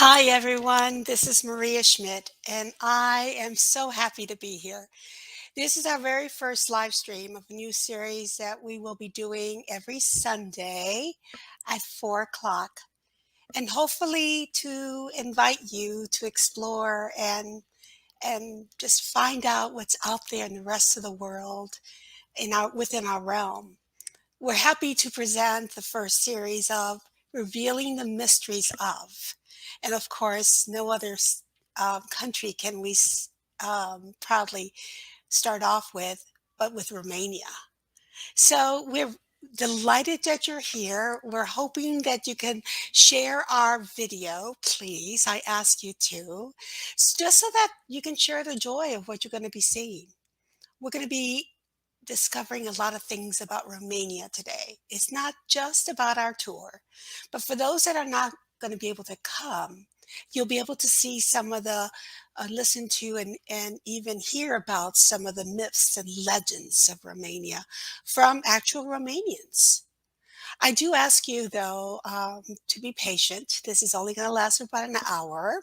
Hi, everyone. This is Maria Schmidt, and I am so happy to be here. This is our very first live stream of a new series that we will be doing every Sunday at 4 o'clock, and hopefully to invite you to explore and just find out what's out there in the rest of the world within our realm. We're happy to present the first series of Revealing the Mysteries of. And of course, no other country can we proudly start off with, but with Romania. So we're delighted that you're here. We're hoping that you can share our video, please. I ask you to, just so that you can share the joy of what you're going to be seeing. We're going to be discovering a lot of things about Romania today. It's not just about our tour, but for those that are not going to be able to come, you'll be able to see some of listen to and even hear about some of the myths and legends of Romania from actual Romanians. I do ask you, though, to be patient. This is only going to last about an hour.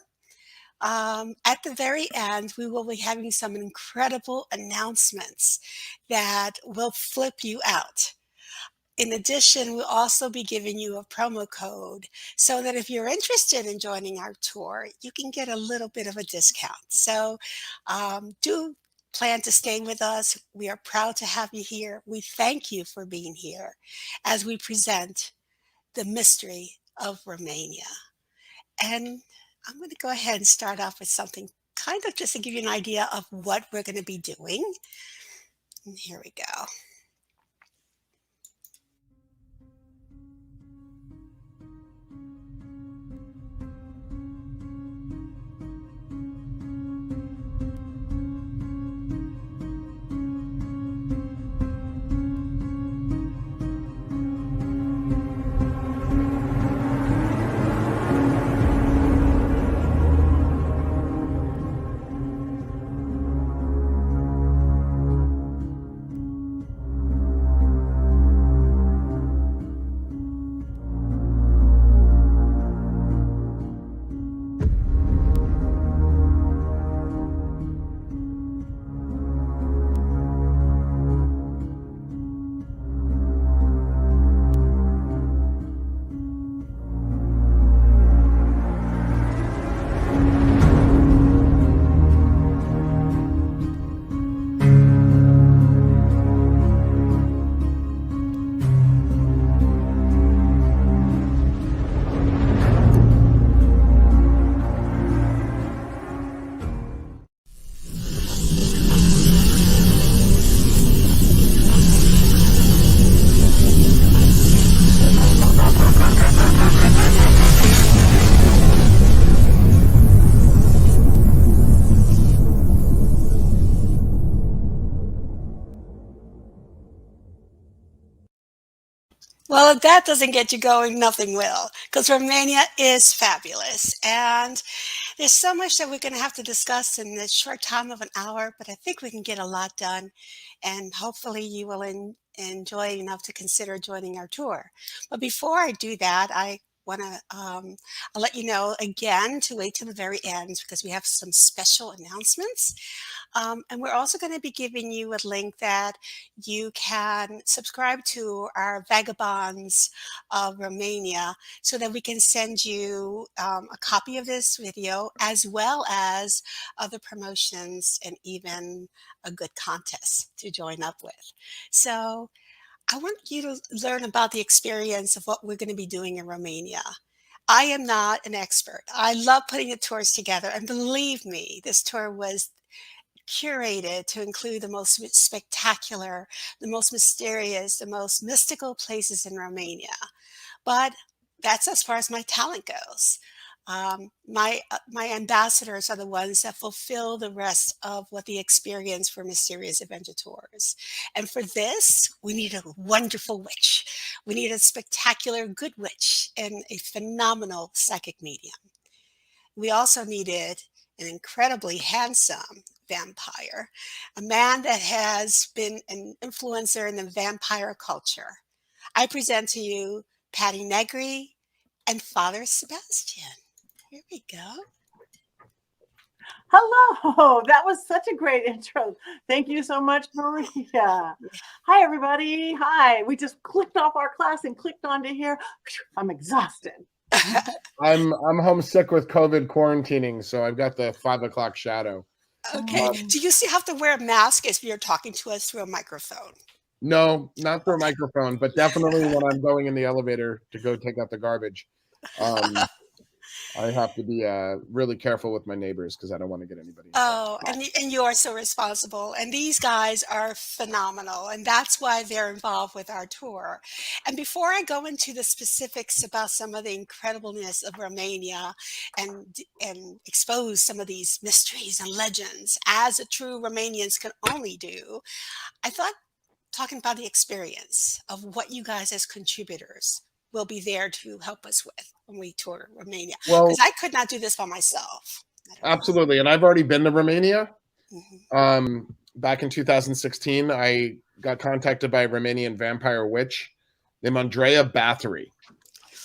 At the very end, we will be having some incredible announcements that will flip you out. In addition, we'll also be giving you a promo code so that if you're interested in joining our tour, you can get a little bit of a discount. So do plan to stay with us. We are proud to have you here. We thank you for being here as we present the mystery of Romania. And I'm going to go ahead and start off with something kind of just to give you an idea of what we're going to be doing. And here we go. Well, if that doesn't get you going, nothing will, because Romania is fabulous. And there's so much that we're going to have to discuss in this short time of an hour, but I think we can get a lot done. And hopefully, you will enjoy enough to consider joining our tour. But before I do that, I want to I'll let you know again to wait till the very end because we have some special announcements. And we're also going to be giving you a link that you can subscribe to our Vagabonds of Romania so that we can send you a copy of this video as well as other promotions and even a good contest to join up with. So I want you to learn about the experience of what we're going to be doing in Romania. I am not an expert. I love putting the tours together, and believe me, this tour was curated to include the most spectacular, the most mysterious, the most mystical places in Romania. But that's as far as my talent goes. My ambassadors are the ones that fulfill the rest of what the experience for Mysterious Adventure Tours. And for this, we need a wonderful witch. We need a spectacular good witch and a phenomenal psychic medium. We also needed an incredibly handsome vampire, a man that has been an influencer in the vampire culture. I present to you Patty Negri and Father Sebastian. Here we go. Hello. That was such a great intro. Thank you so much, Maria. Hi, everybody. Hi. We just clicked off our class and clicked onto here. I'm exhausted. I'm homesick with COVID quarantining, so I've got the 5 o'clock shadow. Okay. Do you still have to wear a mask if you're talking to us through a microphone? No, not through a microphone, but definitely when I'm going in the elevator to go take out the garbage. I have to be really careful with my neighbors because I don't want to get anybody infected. Oh, and you are so responsible. And these guys are phenomenal, and that's why they're involved with our tour. And before I go into the specifics about some of the incredibleness of Romania and expose some of these mysteries and legends, as a true Romanians can only do, I thought talking about the experience of what you guys as contributors will be there to help us with when we tour Romania. Well, Because I could not do this by myself. absolutely, and I've already been to Romania. Mhm. Back in 2016, I got contacted by a Romanian vampire witch named Andrea Bathory,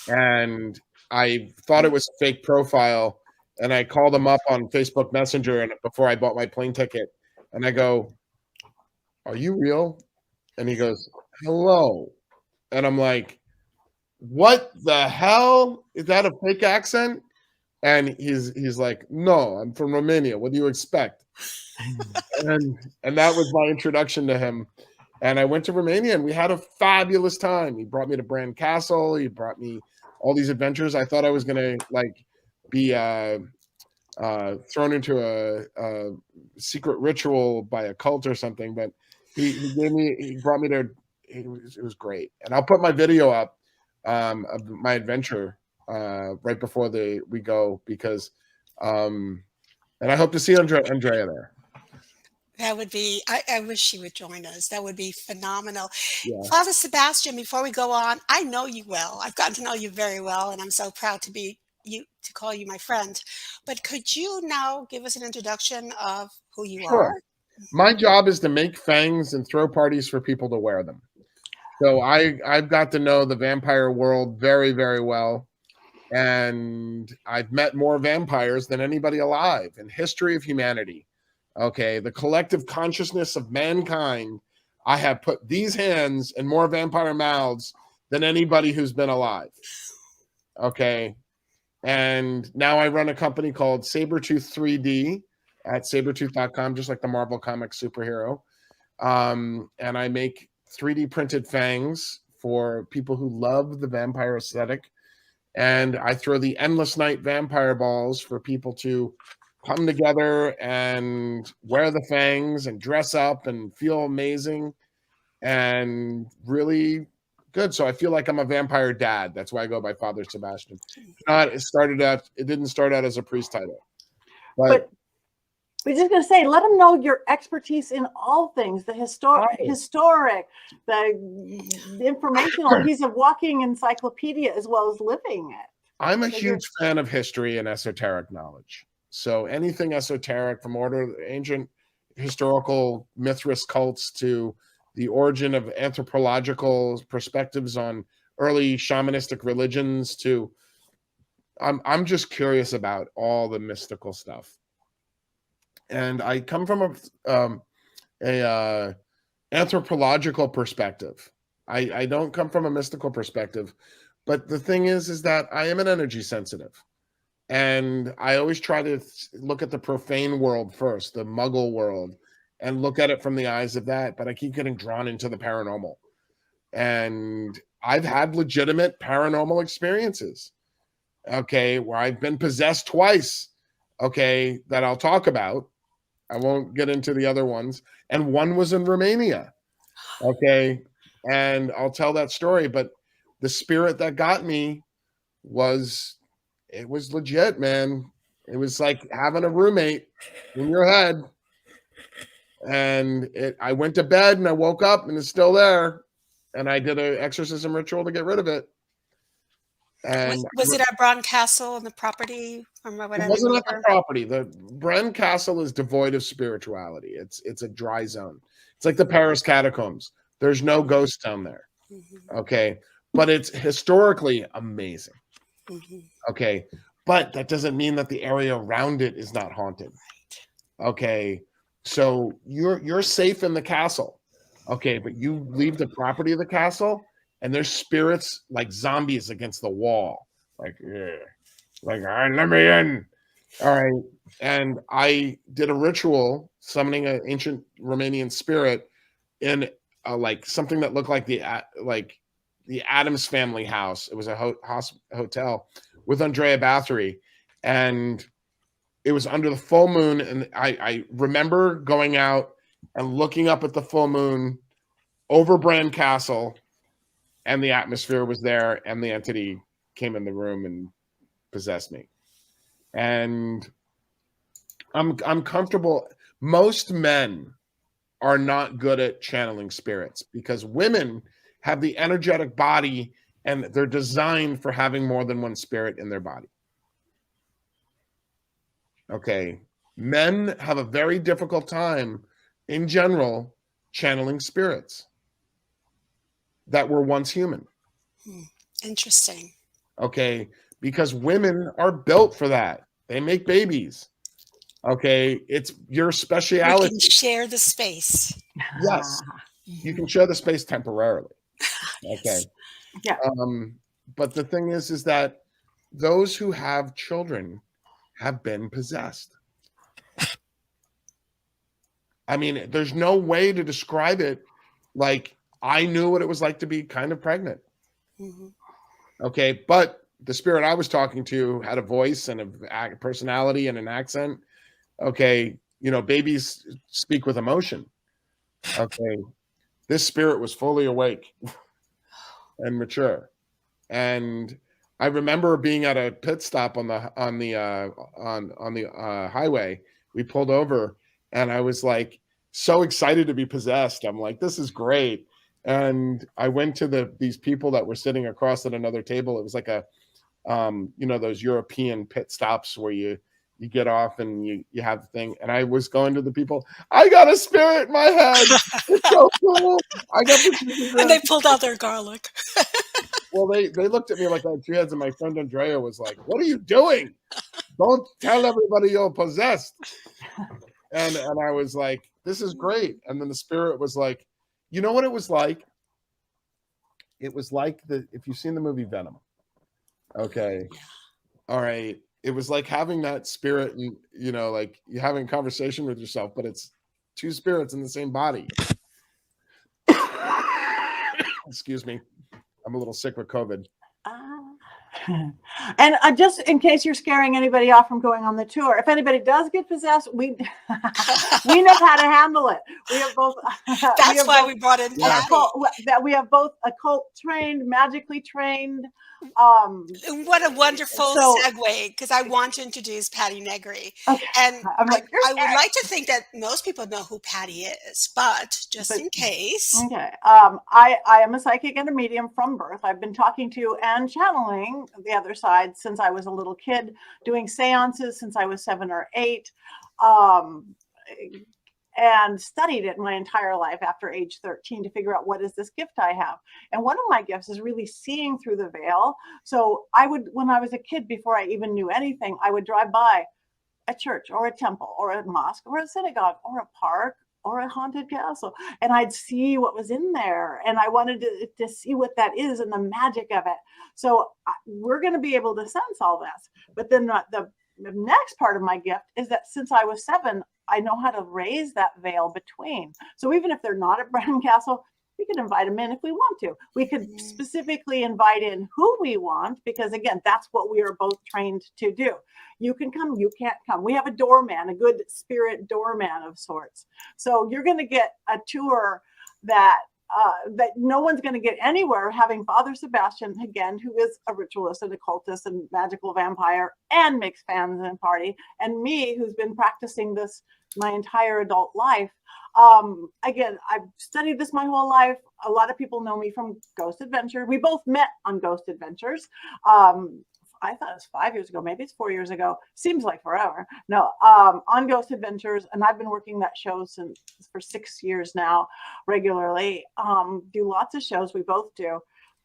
and I thought it was a fake profile, and I called him up on Facebook Messenger and before I bought my plane ticket, and I go, "Are you real?" And he goes, "Hello," and I'm like, "What the hell? Is that a fake accent?" And he's like, "No, I'm from Romania. What do you expect?" And that was my introduction to him. And I went to Romania and we had a fabulous time. He brought me to Brand Castle. He brought me all these adventures. I thought I was gonna like be thrown into a secret ritual by a cult or something, but he brought me there. It was great. And I'll put my video up of my adventure right before we go because and I hope to see Andrea there. That would be, I wish she would join us. That would be phenomenal. Yeah. Father Sebastian, before we go on, I know you well. I've gotten to know you very well, and I'm so proud to be you to call you my friend. But could you now give us an introduction of who you Sure. are? My job is to make fangs and throw parties for people to wear them. So I've got to know the vampire world very, very well. And I've met more vampires than anybody alive in history of humanity. Okay, the collective consciousness of mankind. I have put these hands in more vampire mouths than anybody who's been alive. Okay, and now I run a company called Sabretooth 3D at sabretooth.com, just like the Marvel Comics superhero. And I make 3D printed fangs for people who love the vampire aesthetic. And I throw the Endless Night vampire balls for people to come together and wear the fangs and dress up and feel amazing and really good. So I feel like I'm a vampire dad. That's why I go by Father Sebastian. It didn't start out as a priest title. But we're just going to say, let them know your expertise in all things, the historic, the informational. He's a walking encyclopedia as well as living it. I'm a huge fan of history and esoteric knowledge. So anything esoteric from ancient historical Mithras cults to the origin of anthropological perspectives on early shamanistic religions to I'm just curious about all the mystical stuff. And I come from a anthropological perspective. I don't come from a mystical perspective, but the thing is that I am an energy sensitive, and I always try to look at the profane world first, the Muggle world, and look at it from the eyes of that. But I keep getting drawn into the paranormal, and I've had legitimate paranormal experiences. Okay, where I've been possessed twice. Okay, that I'll talk about. I won't get into the other ones. And one was in Romania. Okay. And I'll tell that story. But the spirit that got me was legit, man. It was like having a roommate in your head. And I went to bed and I woke up and it's still there. And I did an exorcism ritual to get rid of it. And was it at Braun Castle and the property? From what it I wasn't at remember? the property. The Bren Castle is devoid of spirituality. It's a dry zone. It's like the Paris catacombs. There's no ghosts down there. Okay. But it's historically amazing. Okay. but that doesn't mean that the area around it is not haunted. Okay, so you're safe in the castle. Okay, but you leave the property of the castle, and there's spirits like zombies against the wall, like, yeah, like, all right, let me in. All right, and I did a ritual summoning an ancient Romanian spirit in like something that looked like the Addams Family house. It was a hotel with Andrea Bathory, and it was under the full moon. And I remember going out and looking up at the full moon over Bran Castle, and the atmosphere was there, and the entity came in the room and possessed me. And I'm comfortable. Most men are not good at channeling spirits because women have the energetic body and they're designed for having more than one spirit in their body. Okay. Men have a very difficult time in general channeling spirits that were once human. Interesting. Okay. Because women are built for that. They make babies. Okay. It's your speciality. We can share the space. Yes. You can share the space temporarily. Okay. Yes. Yeah. But the thing is that those who have children have been possessed. I mean, there's no way to describe it. Like, I knew what it was like to be kind of pregnant. Mm-hmm. Okay. But the spirit I was talking to had a voice and a personality and an accent. Okay. You know, babies speak with emotion. Okay. This spirit was fully awake and mature. And I remember being at a pit stop on the highway. We pulled over, and I was like so excited to be possessed. I'm like, this is great. And I went to these people that were sitting across at another table. It was like a you know, those European pit stops where you get off and you have the thing. And I was going to the people, I got a spirit in my head. It's so cool. I got the And they pulled out their garlic. Well, they looked at me like I had two heads, and my friend Andrea was like, "What are you doing? Don't tell everybody you're possessed." And I was like, "This is great." And then the spirit was like, "You know what it was like? It was like if you've seen the movie Venom. Okay, all right. It was like having that spirit, and you know, like you're having a conversation with yourself, but it's two spirits in the same body." Excuse me. I'm a little sick with COVID. And just in case you're scaring anybody off from going on the tour, if anybody does get possessed, we know how to handle it. We have both. That's why we brought in Patty. That we have both occult trained, magically trained. What a wonderful segue, because I want to introduce Patty Negri. Okay. And I'm like, I would like to think that most people know who Patty is, but just in case. Okay. I am a psychic and a medium from birth. I've been talking to and channeling the other side since I was a little kid, doing seances since I was 7 or 8. And studied it my entire life after age 13 to figure out what is this gift I have. And one of my gifts is really seeing through the veil. So when I was a kid, before I even knew anything, I would drive by a church or a temple or a mosque or a synagogue or a park or a haunted castle, and I'd see what was in there. And I wanted to see what that is and the magic of it. So we're going to be able to sense all this. But then the next part of my gift is that since I was 7, I know how to raise that veil between. So even if they're not at Bran Castle, we could invite them in if we want to. We could specifically invite in who we want, because again, that's what we are both trained to do. You can come, you can't come. We have a doorman, a good spirit doorman of sorts. So you're going to get a tour that no one's going to get anywhere, having Father Sebastian, again, who is a ritualist and occultist and magical vampire and makes fans and party, and me, who's been practicing this my entire adult life. Again, I've studied this my whole life. A lot of people know me from Ghost Adventure. We both met on Ghost Adventures. I thought it was 5 years ago. Maybe it's 4 years ago. Seems like forever. No, on Ghost Adventures. And I've been working that show for 6 years now, regularly. Do lots of shows. We both do.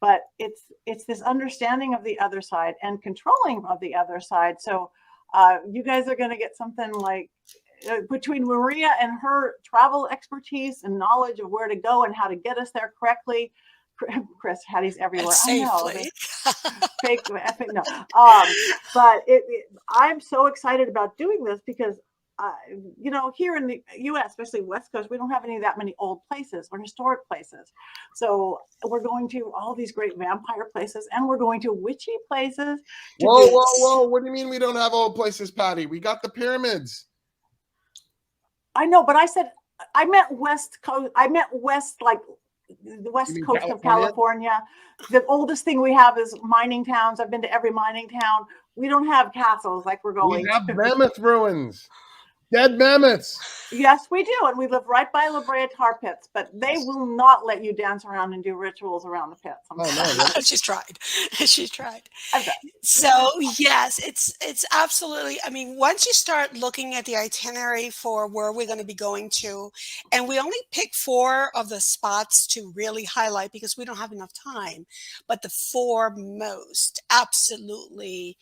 but it's this understanding of the other side and controlling of the other side. So you guys are going to get something like between Maria and her travel expertise and knowledge of where to go and how to get us there correctly. Chris, Hattie's everywhere. I know. Safely. Fake, no. But I'm so excited about doing this because, you know, here in the U.S., especially West Coast, we don't have any that many old places or historic places. So we're going to all these great vampire places, and we're going to witchy places. Whoa! What do you mean we don't have old places, Patty? We got the pyramids. I know, but I said I meant West Coast. I meant West, like the West Coast California? of California. The oldest thing we have is mining towns. I've been to every mining town. We don't have castles like we're going. We have mammoth ruins, dead mammoths. Yes, we do, and we live right by La Brea tar pits. But they will not let you dance around and do rituals around the pits. Oh no, She's tried. She's tried. Okay. So yes, it's absolutely. I mean, once you start looking at the itinerary for where we're going to be going to, and we only pick 4 of the spots to really highlight because we don't have enough time, but the 4 most absolutely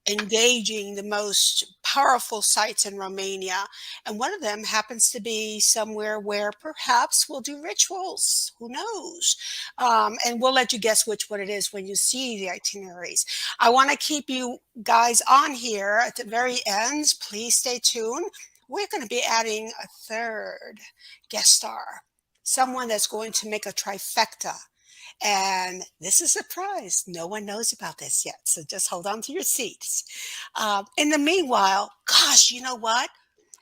engaging, the most powerful sites in Romania. And one of them happens to be somewhere where perhaps we'll do rituals. Who knows? And we'll let you guess which one it is when you see the itineraries. I want to keep you guys on here at the very end. Please stay tuned. We're going to be adding a 3rd guest star, someone that's going to make a trifecta. And this is a surprise. No one knows about this yet. So just hold on to your seats. In the meanwhile, gosh, you know what?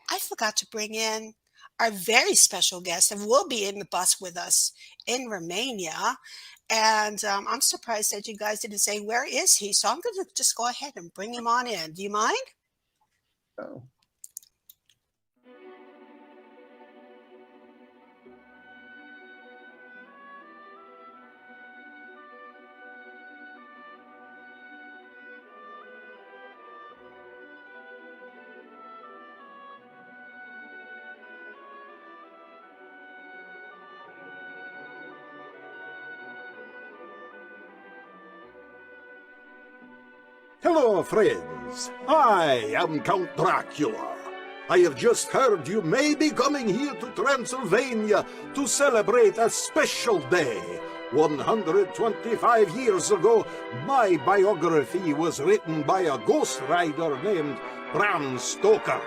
I forgot to bring in our very special guest and will be in the bus with us in Romania. And I'm surprised that you guys didn't say, where is he? So I'm going to just go ahead and bring him on in. Do you mind? Oh. Hello, friends. I am Count Dracula. I have just heard you may be coming here to Transylvania to celebrate a special day. 125 years ago, my biography was written by a ghost rider named Bram Stoker.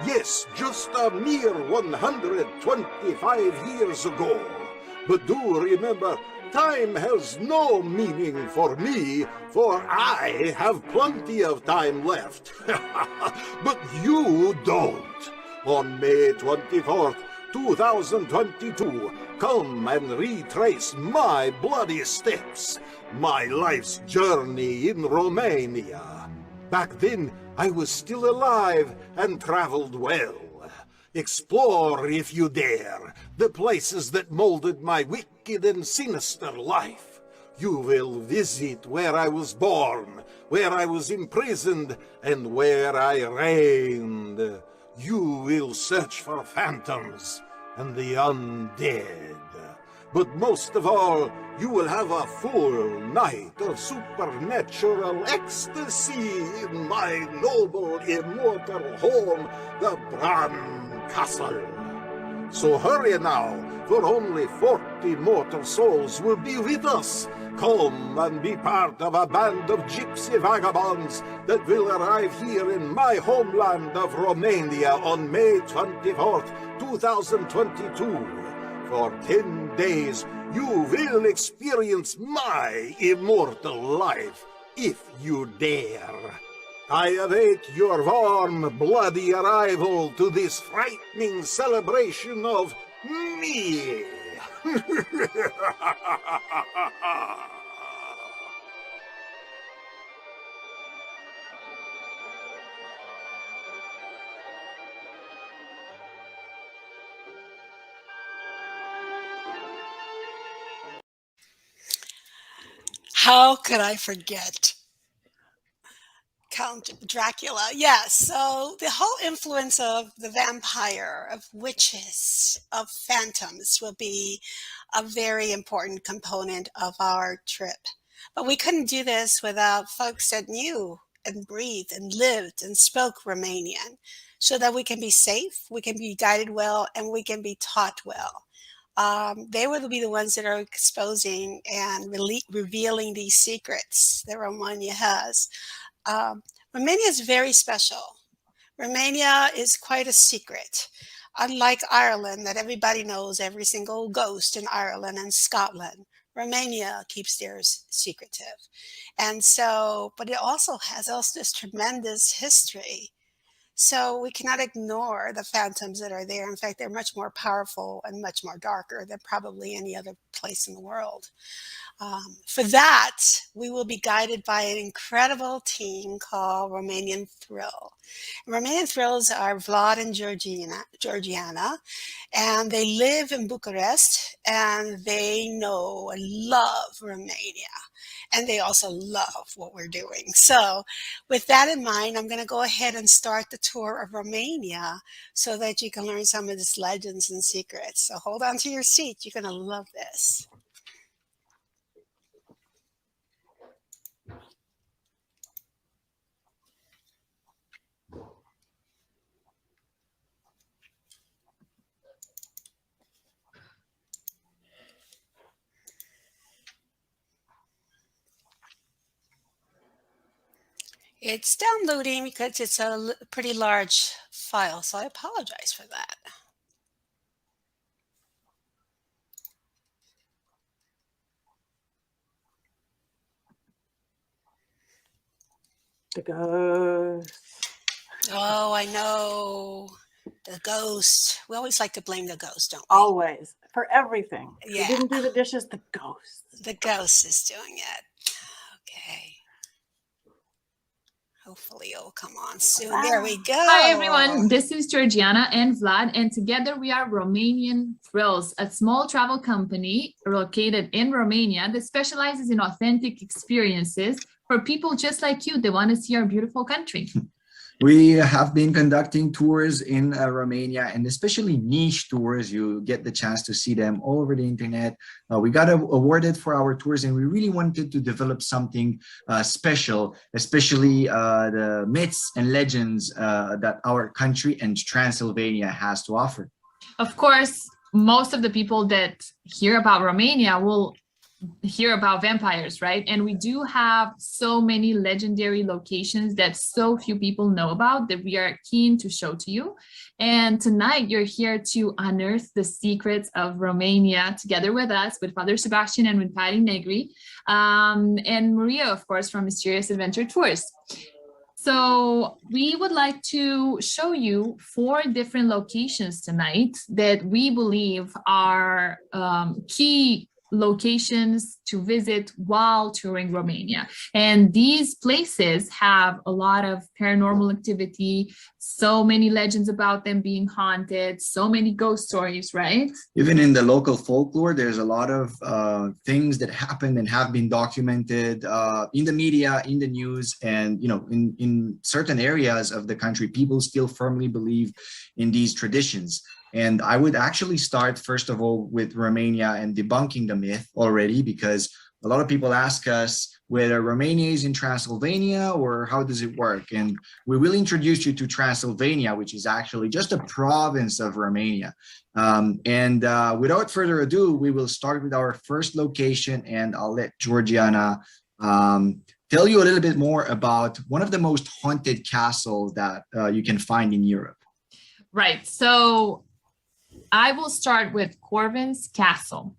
Yes, just a mere 125 years ago. But do remember, time has no meaning for me, for I have plenty of time left. But you don't. On May 24th, 2022, come and retrace my bloody steps, my life's journey in Romania. Back then, I was still alive and traveled well. Explore, if you dare, the places that molded my wicked and sinister life. You will visit where I was born, where I was imprisoned, and where I reigned. You will search for phantoms and the undead. But most of all, you will have a full night of supernatural ecstasy in my noble, immortal home, the Bran Castle. So hurry now, for only 40 mortal souls will be with us. Come and be part of a band of gypsy vagabonds that will arrive here in my homeland of Romania on May 24th, 2022. For 10 days, you will experience my immortal life, if you dare. I await your warm, bloody arrival to this frightening celebration of me. How could I forget? Count Dracula. Yes. So the whole influence of the vampire, of witches, of phantoms will be a very important component of our trip. But we couldn't do this without folks that knew and breathed and lived and spoke Romanian so that we can be safe, we can be guided well, and we can be taught well. They will be the ones that are exposing and revealing these secrets that Romania has. Um, Romania is very special. Romania is quite a secret. Unlike Ireland, that everybody knows every single ghost in Ireland and Scotland, Romania keeps theirs secretive. And so, but it also has this tremendous history. So we cannot ignore the phantoms that are there. In fact, they're much more powerful and much more darker than probably any other place in the world. For that, we will be guided by an incredible team called Romanian Thrill. Romanian Thrills are Vlad and Georgiana, and they live in Bucharest, and they know and love Romania, and they also love what we're doing. So with that in mind, I'm going to go ahead and start the tour of Romania so that you can learn some of these legends and secrets. So hold on to your seat. You're going to love this. It's downloading because it's a pretty large file, so I apologize for that. The ghosts. Oh, I know. The ghost. We always like to blame the ghost, don't we? Always. For everything. Yeah. You didn't do the dishes, the ghosts. The ghost is doing it. Okay. Hopefully it'll come on soon. There we go. Hi, everyone. This is Georgiana and Vlad, and together we are Romanian Thrills, a small travel company located in Romania that specializes in authentic experiences for people just like you that want to see our beautiful country. We have been conducting tours in Romania, and especially niche tours. You get the chance to see them all over the internet. We got awarded for our tours, and we really wanted to develop something special, especially the myths and legends that our country and Transylvania has to offer. Of course, most of the people that hear about Romania will hear about vampires, right? And we do have so many legendary locations that so few people know about that we are keen to show to you. And tonight you're here to unearth the secrets of Romania together with us, with Father Sebastian and with Patty Negri, and Maria, of course, from Mysterious Adventure Tours. So we would like to show you 4 different locations tonight that we believe are key locations to visit while touring Romania. And these places have a lot of paranormal activity, so many legends about them being haunted, so many ghost stories, right? Even in the local folklore, there's a lot of things that happened and have been documented in the media, in the news, and in certain areas of the country, people still firmly believe in these traditions. And I would actually start, first of all, with Romania and debunking the myth already, because a lot of people ask us whether Romania is in Transylvania or how does it work. And we will introduce you to Transylvania, which is actually just a province of Romania. Without further ado, we will start with our first location, and I'll let Georgiana tell you a little bit more about one of the most haunted castles that you can find in Europe. Right. So I will start with Corvin's Castle.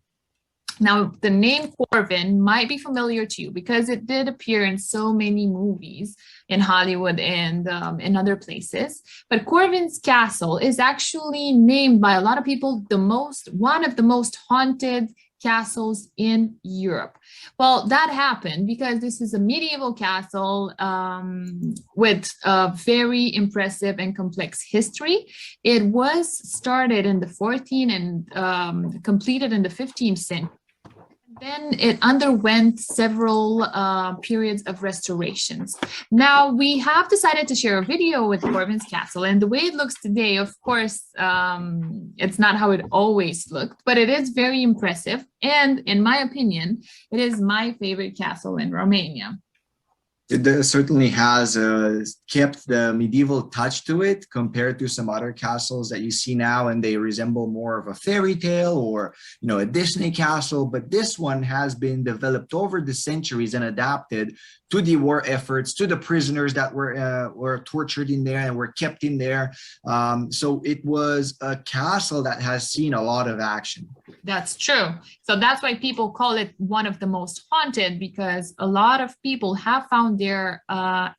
Now, the name Corvin might be familiar to you because it did appear in so many movies in Hollywood and in other places. But Corvin's Castle is actually named by a lot of people one of the most haunted castles in Europe. Well, that happened because this is a medieval castle with a very impressive and complex history. It was started in the 14th and completed in the 15th century. Then it underwent several periods of restorations. Now we have decided to share a video with Corvin's Castle, and the way it looks today, of course, it's not how it always looked, but it is very impressive. And in my opinion, it is my favorite castle in Romania. It certainly has kept the medieval touch to it compared to some other castles that you see now, and they resemble more of a fairy tale or, you know, a Disney castle. But this one has been developed over the centuries and adapted to the war efforts, to the prisoners that were tortured in there and were kept in there. So it was a castle that has seen a lot of action. That's true. So that's why people call it one of the most haunted, because a lot of people have found their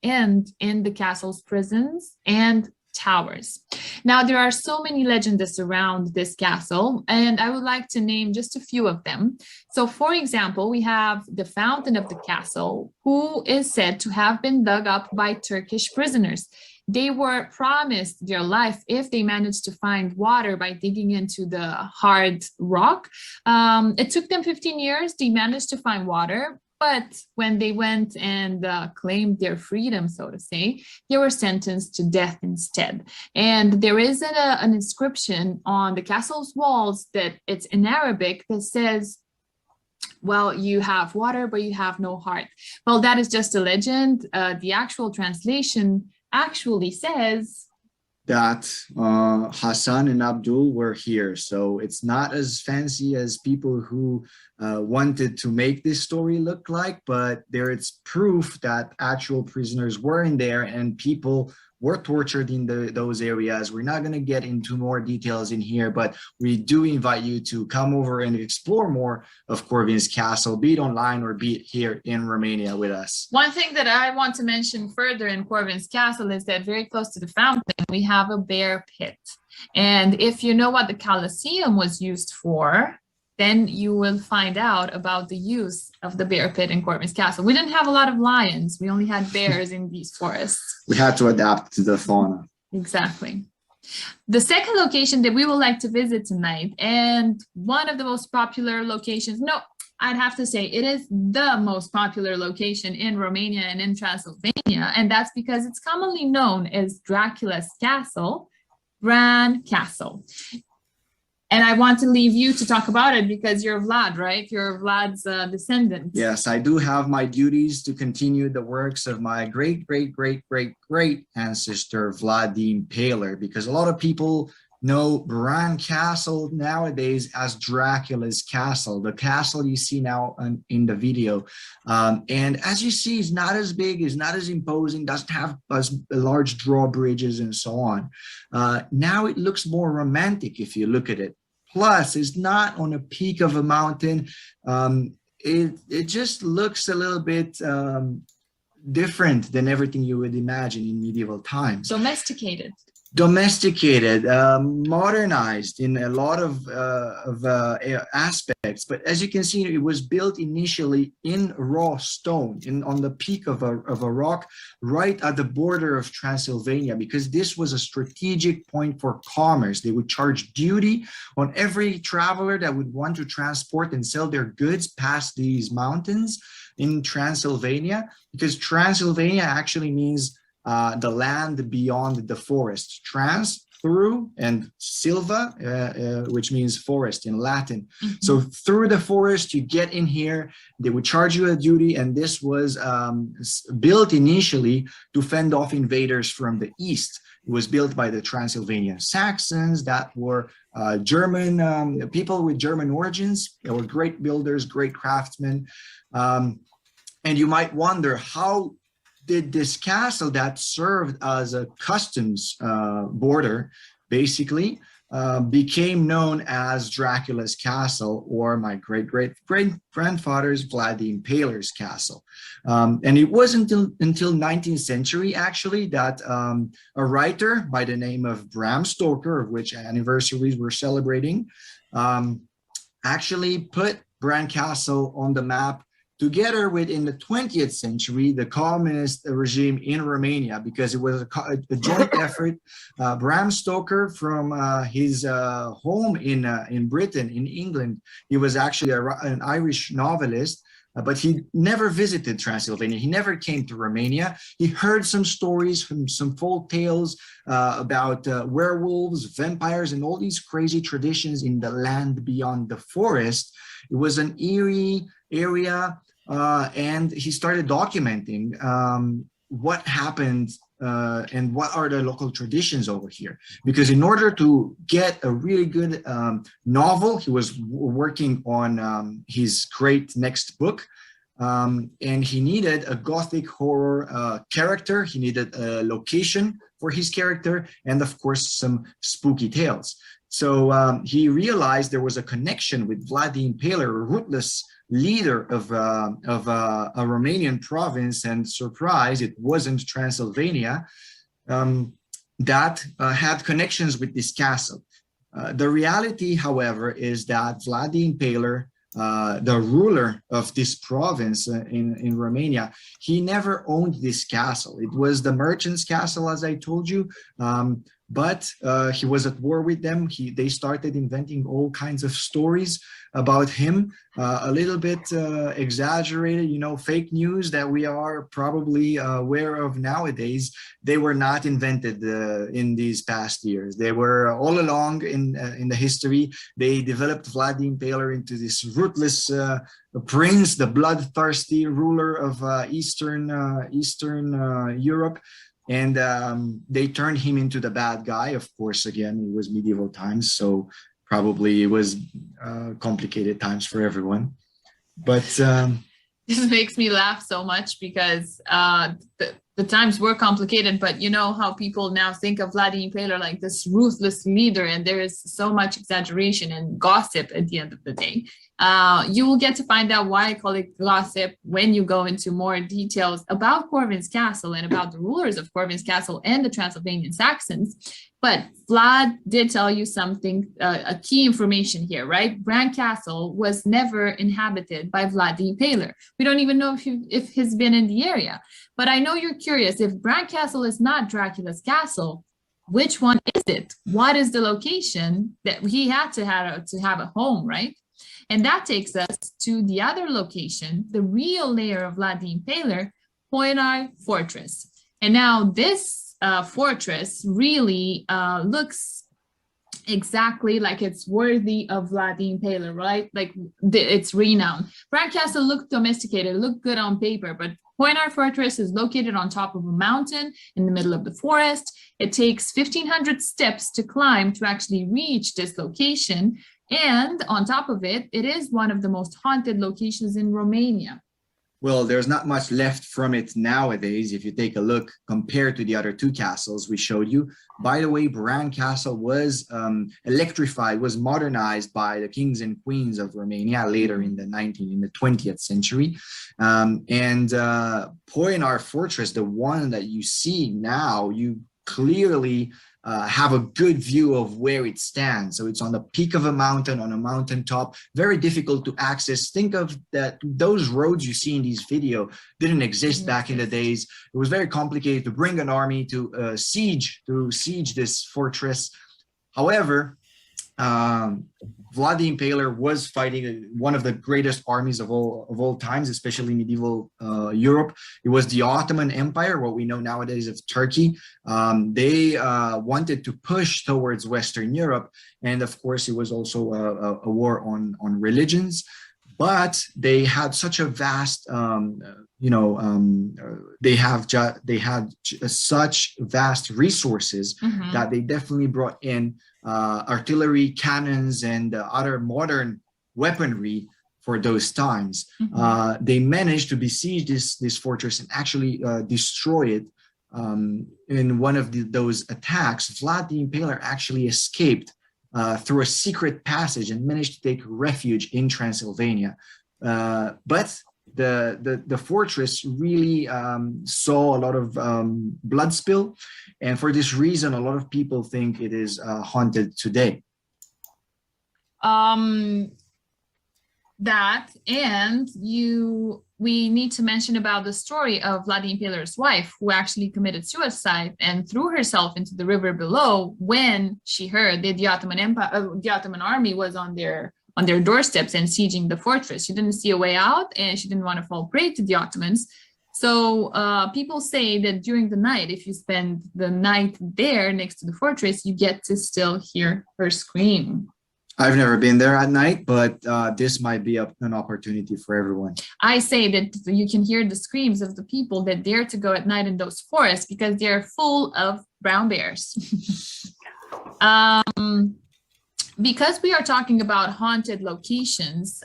end in the castle's prisons and towers. Now, there are so many legends around this castle, and I would like to name just a few of them. So, for example, we have the fountain of the castle, who is said to have been dug up by Turkish prisoners. They were promised their life if they managed to find water by digging into the hard rock. It took them 15 years. They managed to find water. But when they went and claimed their freedom, so to say, they were sentenced to death instead. And there is an inscription on the castle's walls that it's in Arabic that says, well, you have water, but you have no heart. Well, that is just a legend. The actual translation actually says that Hassan and Abdul were here. So it's not as fancy as people who wanted to make this story look like, but there it's proof that actual prisoners were in there and people were tortured in those areas. We're not going to get into more details in here, but we do invite you to come over and explore more of Corvin's Castle, be it online or be it here in Romania with us. One thing that I want to mention further in Corvin's Castle is that very close to the fountain, we have a bear pit. And if you know what the Colosseum was used for, then you will find out about the use of the bear pit in Corvin's Castle. We didn't have a lot of lions. We only had bears in these forests. We had to adapt to the fauna. Exactly. The second location that we would like to visit tonight, and one of the most popular locations, no, I'd have to say it is the most popular location in Romania and in Transylvania, and that's because it's commonly known as Dracula's Castle, Bran Castle. And I want to leave you to talk about it because you're Vlad, right? You're Vlad's descendant. Yes, I do have my duties to continue the works of my great ancestor, Vlad the Impaler, because a lot of people know Bran Castle nowadays as Dracula's Castle, the castle you see now in the video. And as you see, it's not as big, it's not as imposing, doesn't have as large drawbridges and so on. Now it looks more romantic if you look at it. Plus, it's not on a peak of a mountain. It just looks a little bit different than everything you would imagine in medieval times. Domesticated, modernized in a lot of aspects. But as you can see, it was built initially in raw stone, on the peak of a rock, right at the border of Transylvania, because this was a strategic point for commerce. They would charge duty on every traveler that would want to transport and sell their goods past these mountains in Transylvania, because Transylvania actually means the land beyond the forest. Trans, through, and silva, which means forest in Latin. Mm-hmm. So through the forest, you get in here, they would charge you a duty, and this was built initially to fend off invaders from the east. It was built by the Transylvanian Saxons that were German, people with German origins. They were great builders, great craftsmen. And you might wonder, how did this castle that served as a customs border basically became known as Dracula's Castle, or my great-great-great-grandfather's Vlad the Impaler's Castle. And it wasn't until 19th century actually that a writer by the name of Bram Stoker, of which anniversaries we're celebrating, actually put Bran Castle on the map together with in the 20th century, the communist regime in Romania, because it was a joint effort. Bram Stoker from his home in Britain, in England, he was actually an Irish novelist, but he never visited Transylvania. He never came to Romania. He heard some stories from some folk tales about werewolves, vampires, and all these crazy traditions in the land beyond the forest. It was an eerie area, and he started documenting what happened and what are the local traditions over here. Because in order to get a really good novel, he was working on his great next book, and he needed a gothic horror character. He needed a location for his character, and of course some spooky tales. So he realized there was a connection with Vlad the Impaler, a ruthless leader of a Romanian province, and surprise, it wasn't Transylvania, that had connections with this castle. The reality, however, is that Vlad the Impaler, the ruler of this province in Romania, he never owned this castle. It was the merchant's castle, as I told you, but he was at war with them. They started inventing all kinds of stories about him, a little bit exaggerated, fake news that we are probably aware of nowadays. They were not invented in these past years. They were all along in the history. They developed Vlad the Impaler into this ruthless prince, the bloodthirsty ruler of Eastern Europe. And they turned him into the bad guy. Of course, again, it was medieval times, so probably it was complicated times for everyone. But this makes me laugh so much because the times were complicated, but you know how people now think of Vlad the Impaler like this ruthless leader, and there is so much exaggeration and gossip at the end of the day. You will get to find out why I call it gossip when you go into more details about Corvin's Castle and about the rulers of Corvin's Castle and the Transylvanian Saxons. But Vlad did tell you something, a key information here, right? Bran Castle was never inhabited by Vlad the Impaler. We don't even know if he's been in the area. But I know you're curious, if Bran Castle is not Dracula's castle, which one is it? What is the location that he had to have a home, right? And that takes us to the other location, the real lair of Vlad the Impaler, Poinar Fortress. And now this fortress really looks exactly like it's worthy of Vlad the Impaler, right? Like it's renowned. Bran Castle looked domesticated, looked good on paper, but Poinar Fortress is located on top of a mountain in the middle of the forest. It takes 1,500 steps to climb to actually reach this location. And on top of it, it is one of the most haunted locations in Romania. Well, there's not much left from it nowadays if you take a look compared to the other two castles we showed you. By the way, Bran Castle was electrified, was modernized by the kings and queens of Romania later in the 20th century. Poinar Fortress, the one that you see now, you clearly have a good view of where it stands. So it's on the peak of a mountain, on a mountaintop, very difficult to access. Think of that, those roads you see in these video didn't exist back in the days. It was very complicated to bring an army to siege this fortress. However, Vlad the Impaler was fighting one of the greatest armies of all times, especially medieval Europe. It was the Ottoman Empire, what we know nowadays of Turkey. They wanted to push towards Western Europe, and of course, it was also a war on religions. But they had such a vast, they had such vast resources that they definitely brought in artillery, cannons, and other modern weaponry for those times. They managed to besiege this fortress and actually destroy it. In one of those attacks, Vlad the Impaler actually escaped through a secret passage and managed to take refuge in Transylvania. But the fortress really saw a lot of blood spill, and for this reason, a lot of people think it is haunted today. that, and we need to mention about the story of Vlad the Impaler's wife, who actually committed suicide and threw herself into the river below when she heard that the Ottoman Empire, the Ottoman army was on their doorsteps and sieging the fortress. She didn't see a way out, and she didn't want to fall prey to the Ottomans. So people say that during the night, if you spend the night there next to the fortress, you get to still hear her scream. I've never been there at night, but this might be an opportunity for everyone. I say that you can hear the screams of the people that dare to go at night in those forests because they're full of brown bears. Because we are talking about haunted locations,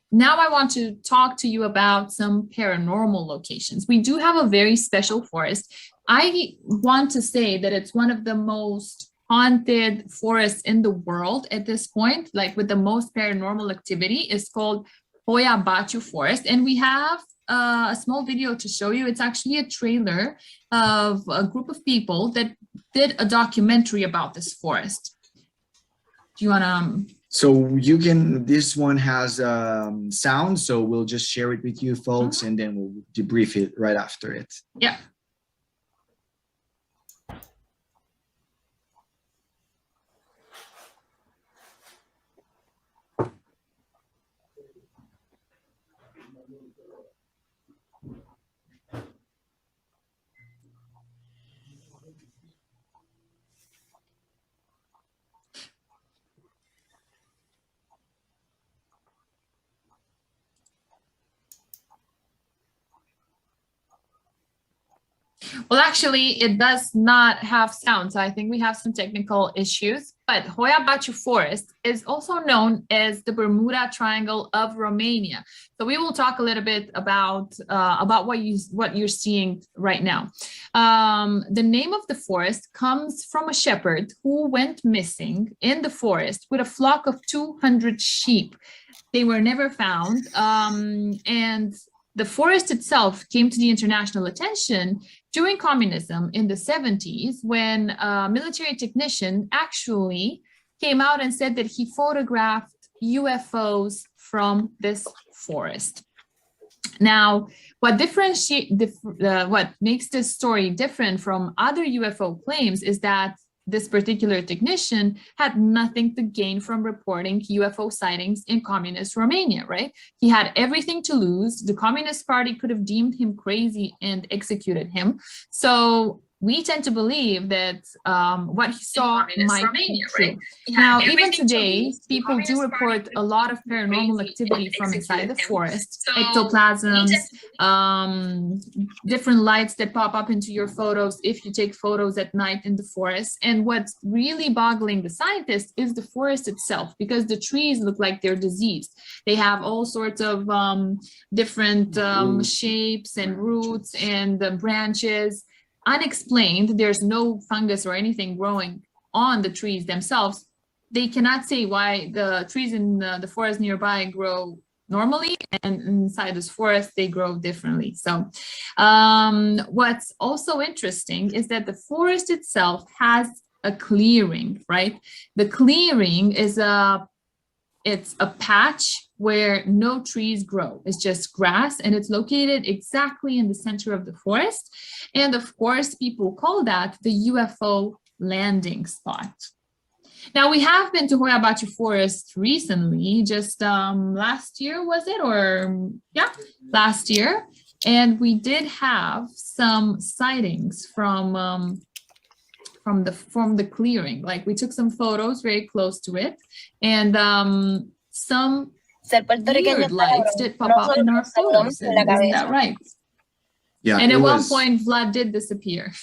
now I want to talk to you about some paranormal locations. We do have a very special forest. I want to say that it's one of the most haunted forests in the world at this point, like with the most paranormal activity, is called Hoia Baciu Forest. And we have a small video to show you. It's actually a trailer of a group of people that did a documentary about this forest. Do you want to... So you can, this one has sound, so we'll just share it with you folks, and then we'll debrief it right after it. Yeah. Well, actually, it does not have sound, so I think we have some technical issues. But Hoia Baciu Forest is also known as the Bermuda Triangle of Romania. So we will talk a little bit about what you're seeing right now. The name of the forest comes from a shepherd who went missing in the forest with a flock of 200 sheep. They were never found, and the forest itself came to the international attention during communism in the 70s, when a military technician actually came out and said that he photographed UFOs from this forest. Now, what makes this story different from other UFO claims is that this particular technician had nothing to gain from reporting UFO sightings in communist Romania, right? He had everything to lose. The Communist Party could have deemed him crazy and executed him. So we tend to believe that what he saw might be true. Now, even today, people do report a lot of paranormal activity from inside the forest, ectoplasms, different lights that pop up into your photos if you take photos at night in the forest. And what's really boggling the scientists is the forest itself, because the trees look like they're diseased. They have all sorts of different shapes and roots and branches. Unexplained, there's no fungus or anything growing on the trees themselves. They cannot say why the trees in the forest nearby grow normally and inside this forest they grow differently. So what's also interesting is that the forest itself has a clearing, right? The clearing is it's a patch where no trees grow. It's just grass, and it's located exactly in the center of the forest. And of course, people call that the UFO landing spot. Now, we have been to Hoia Baciu Forest recently, just last year, was it? Or yeah, last year. And we did have some sightings from the clearing. Like, we took some photos very close to it, and some weird lights did pop up in our photos. Isn't that right? Yeah. And at one point, Vlad did disappear.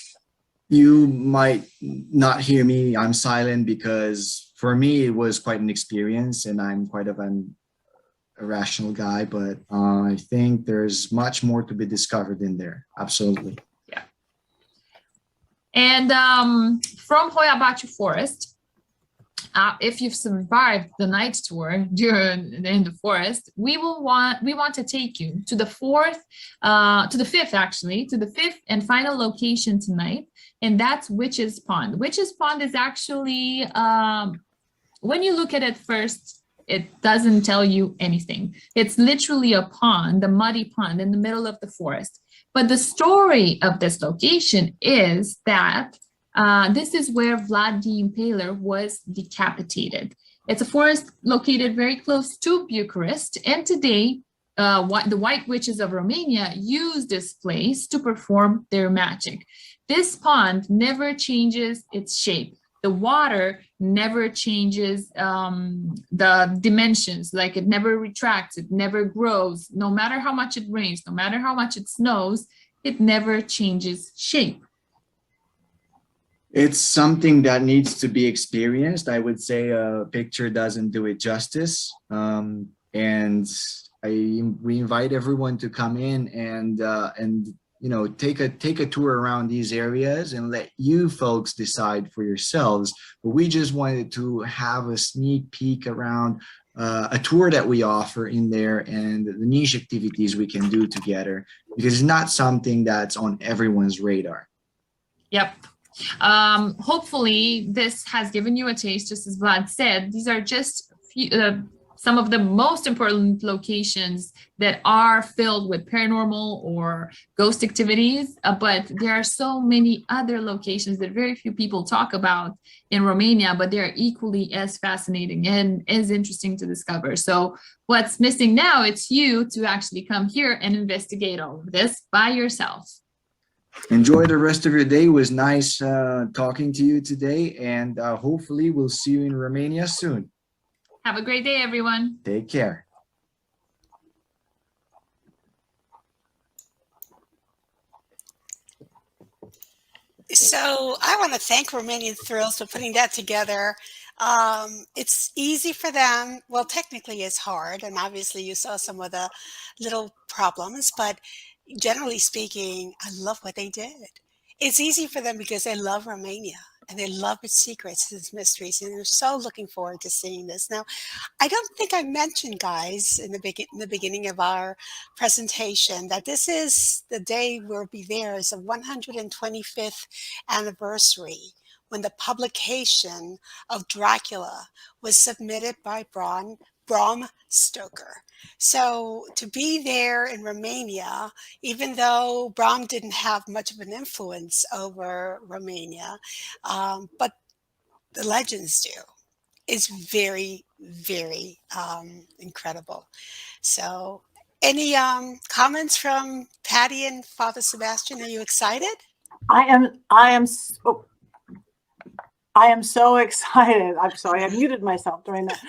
You might not hear me. I'm silent because for me, it was quite an experience, and I'm quite of an irrational guy, but I think there's much more to be discovered in there. Absolutely. Yeah. And from Hoia Baciu Forest, if you've survived the night tour in the forest, we want to take you to the fifth and final location tonight, and that's Witch's Pond. Witch's Pond is actually, when you look at it first, It doesn't tell you anything. It's literally a pond, a muddy pond in the middle of the forest. But the story of this location is that this is where Vlad the Impaler was decapitated. It's a forest located very close to Bucharest, and today the White Witches of Romania use this place to perform their magic. This pond never changes its shape. The water never changes the dimensions, like it never retracts, it never grows. No matter how much it rains, no matter how much it snows, it never changes shape. It's something that needs to be experienced. I would say a picture doesn't do it justice. And we invite everyone to come in and you know, take a tour around these areas and let you folks decide for yourselves. But we just wanted to have a sneak peek around a tour that we offer in there and the niche activities we can do together, because it's not something that's on everyone's radar. Yep. Hopefully this has given you a taste, just as Vlad said. These are just some of the most important locations that are filled with paranormal or ghost activities, but there are so many other locations that very few people talk about in Romania, but they're equally as fascinating and as interesting to discover. So what's missing now, it's you to actually come here and investigate all of this by yourself. Enjoy the rest of your day. It was nice talking to you today, and hopefully we'll see you in Romania soon. Have a great day, everyone. Take care. So I want to thank Romanian Thrills for putting that together. It's easy for them. Well, technically it's hard, and obviously you saw some of the little problems, but generally speaking, I love what they did. It's easy for them because they love Romania and they love its secrets, its mysteries, and they're so looking forward to seeing this. Now, I don't think I mentioned, guys, in the beginning of our presentation, that this is the day we'll be there is the 125th anniversary when the publication of Dracula was submitted by Bram Stoker. So to be there in Romania, even though Bram didn't have much of an influence over Romania, but the legends do, is very, very incredible. So any comments from Patty and Father Sebastian? Are you excited? I am so excited. I'm sorry, I muted myself during that.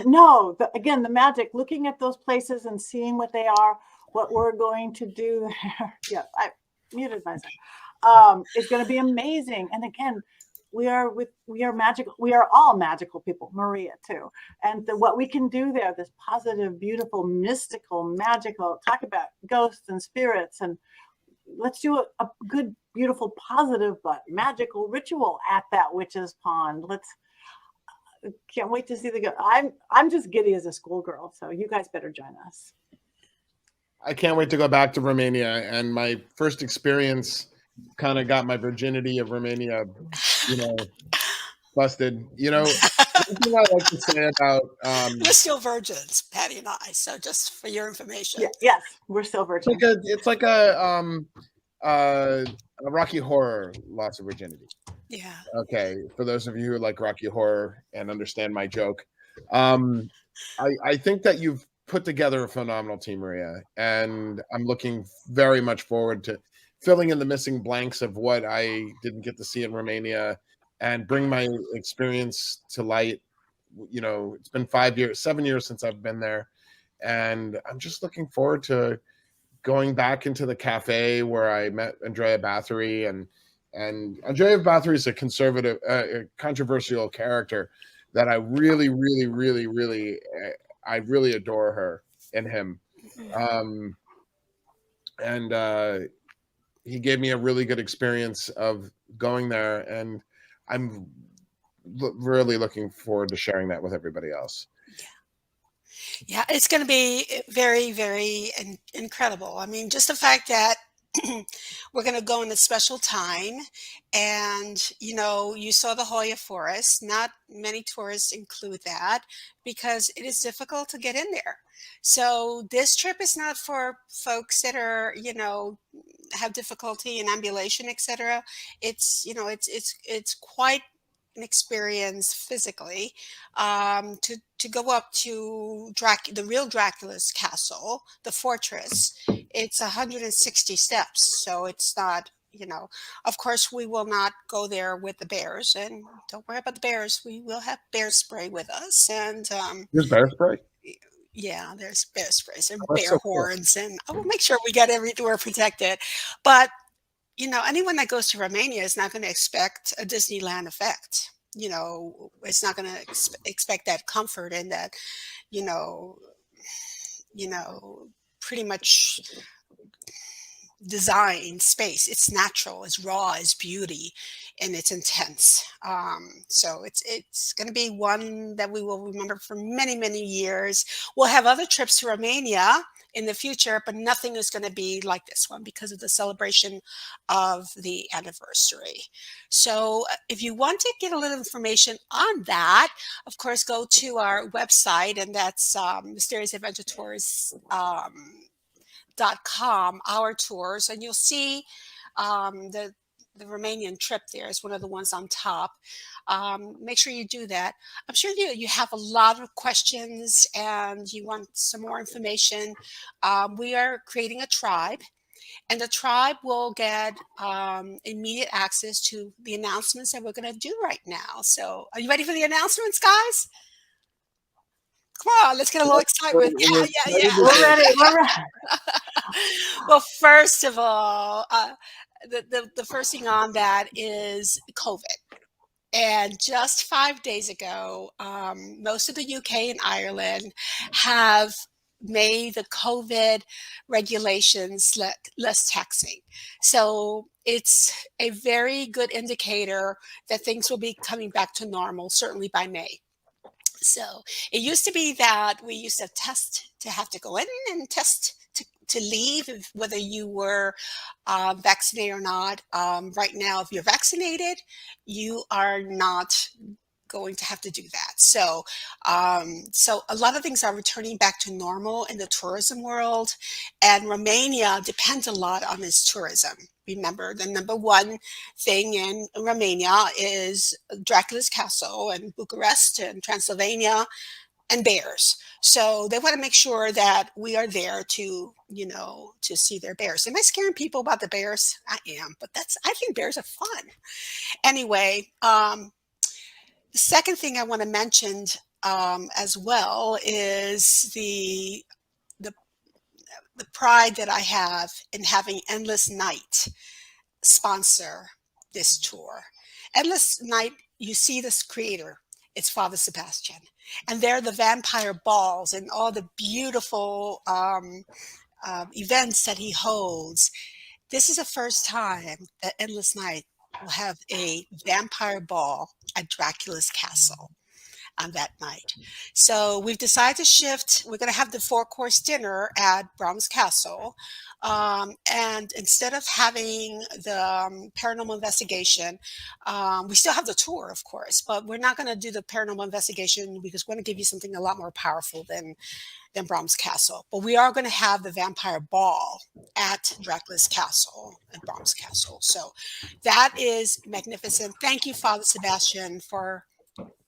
No, again, the magic, looking at those places and seeing what they are, what we're going to do there. Yeah, I muted myself. It's going to be amazing. And again, we are magical. We are all magical people, Maria too. And what we can do there, this positive, beautiful, mystical, magical, talk about ghosts and spirits, and let's do a good, beautiful, positive, but magical ritual at that witch's pond. Can't wait to see the ghost. I'm just giddy as a schoolgirl, so you guys better join us. I can't wait to go back to Romania, and my first experience kind of got my virginity of Romania, busted. One thing I like to say about we're still virgins, Patty and I. So just for your information, yes, we're still virgins. It's like a Rocky Horror loss of virginity. Yeah. Okay, for those of you who like Rocky Horror and understand my joke, I think that you've put together a phenomenal team, Maria, and I'm looking very much forward to filling in the missing blanks of what I didn't get to see in Romania and bring my experience to light. It's been 7 years since I've been there, and I'm just looking forward to going back into the cafe where I met Andrea Bathory, and Andrea Bathory is a conservative, controversial character that I really, really, really, really, I really adore her and him. And he gave me a really good experience of going there, and I'm really looking forward to sharing that with everybody else. Yeah, it's going to be very, very incredible. I mean, just the fact that We're going to go in a special time. And, you saw the Hoya Forest. Not many tourists include that because it is difficult to get in there. So this trip is not for folks that are, have difficulty in ambulation, etc. It's quite an experience physically to go up to the real Dracula's castle, the fortress. It's 160 steps, so it's not. Of course, we will not go there with the bears, and don't worry about the bears. We will have bear spray with us, and There's bear spray. yeah, there's bear sprays and Oh, that's bear so cool. horns, and I will make sure we get everywhere protected. But anyone that goes to Romania is not going to expect a Disneyland effect. It's not going to expect that comfort and that, you know, pretty much design space. It's natural, it's raw, it's beauty, and it's intense. So it's going to be one that we will remember for many, many years. We'll have other trips to Romania in the future, but nothing is going to be like this one because of the celebration of the anniversary. So if you want to get a little information on that, of course, go to our website, and that's Mysterious Adventure Tours. .com, our tours, and you'll see the Romanian trip there is one of the ones on top. Make sure you do that. I'm sure you have a lot of questions and you want some more information. We are creating a tribe, and the tribe will get immediate access to the announcements that we're going to do right now. So are you ready for the announcements, guys? Come on, let's get a little excitement. Yeah. We're ready. We're ready. Well, first of all, the first thing on that is COVID. And just 5 days ago, most of the UK and Ireland have made the COVID regulations less taxing. So it's a very good indicator that things will be coming back to normal, certainly by May. So it used to be that we used to test to have to go in and test to leave, whether you were vaccinated or not. Right now, if you're vaccinated, you are not going to have to do that. So a lot of things are returning back to normal in the tourism world, and Romania depends a lot on its tourism. Remember, the number one thing in Romania is Dracula's castle and Bucharest and Transylvania and bears. So they want to make sure that we are there to, to see their bears. Am I scaring people about the bears? I am, but I think bears are fun. Anyway, the second thing I want to mention as well is the pride that I have in having Endless Night sponsor this tour. Endless Night, you see this creator, it's Father Sebastian. And they're the vampire balls and all the beautiful events that he holds. This is the first time that Endless Night will have a vampire ball at Dracula's castle on that night. So we've decided to shift. We're going to have the 4-course dinner at Brahms Castle. And instead of having the paranormal investigation, we still have the tour, of course, but we're not going to do the paranormal investigation because we're going to give you something a lot more powerful than Brahms Castle. But we are going to have the vampire ball at Dracula's castle, at Brahms Castle. So that is magnificent. Thank you, Father Sebastian, for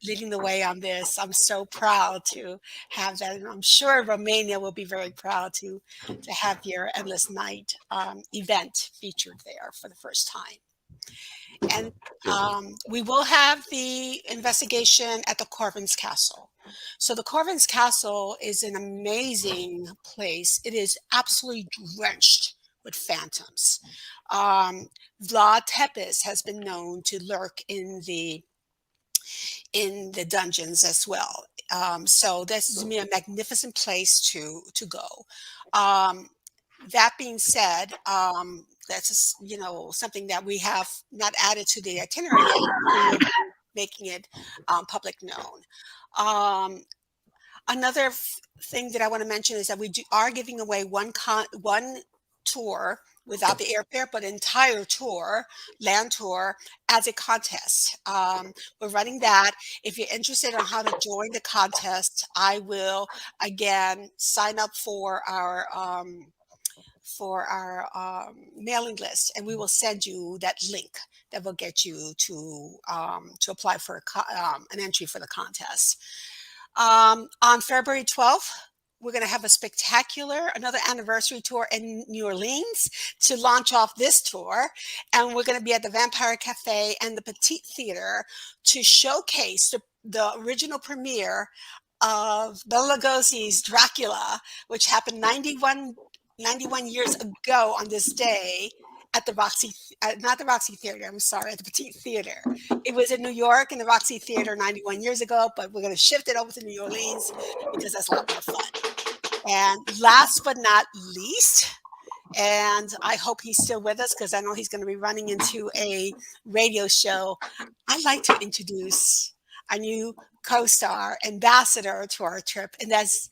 leading the way on this. I'm so proud to have that, and I'm sure Romania will be very proud to have your Endless Night event featured there for the first time. And we will have the investigation at the Corvin's Castle. So the Corvin's Castle is an amazing place. It is absolutely drenched with phantoms. Vlad Tepes has been known to lurk in the dungeons as well. So this is a magnificent place to go. That being said, that's just, something that we have not added to the itinerary yet. We will be making it public known. Another thing that I want to mention is that we are giving away one tour without the airfare, but entire tour, land tour, as a contest. We're running that. If you're interested in how to join the contest, I will again sign up for our mailing list, and we will send you that link that will get you to apply for an entry for the contest. On February 12th, we're going to have another anniversary tour in New Orleans to launch off this tour. And we're going to be at the Vampire Cafe and the Petite Theater to showcase the original premiere of Bela Lugosi's Dracula, which happened 91 years ago on this day at the Roxy, not the Roxy Theater, I'm sorry, at the Petite Theater. It was in New York in the Roxy Theater 91 years ago, but we're going to shift it over to New Orleans because that's a lot more fun. And last but not least, and I hope he's still with us because I know he's going to be running into a radio show, I'd like to introduce our new co-star ambassador to our trip, and that's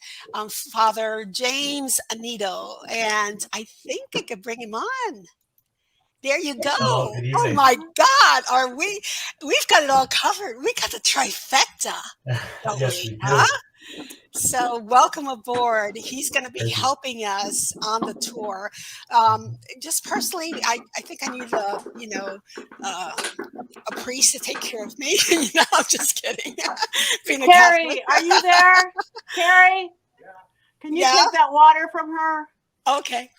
Father James Anito. And I think I could bring him on. There you go. Hello, good Oh evening. my God, we've got it all covered. We got the trifecta, don't Yes, we? we do. Huh? So welcome aboard. He's going to be Thank you. helping us on the tour. Just personally, I think I need a priest to take care of me. I'm just kidding. Being a Carrie, Catholic. are you there? Carrie, can you Yeah? take that water from her? Okay.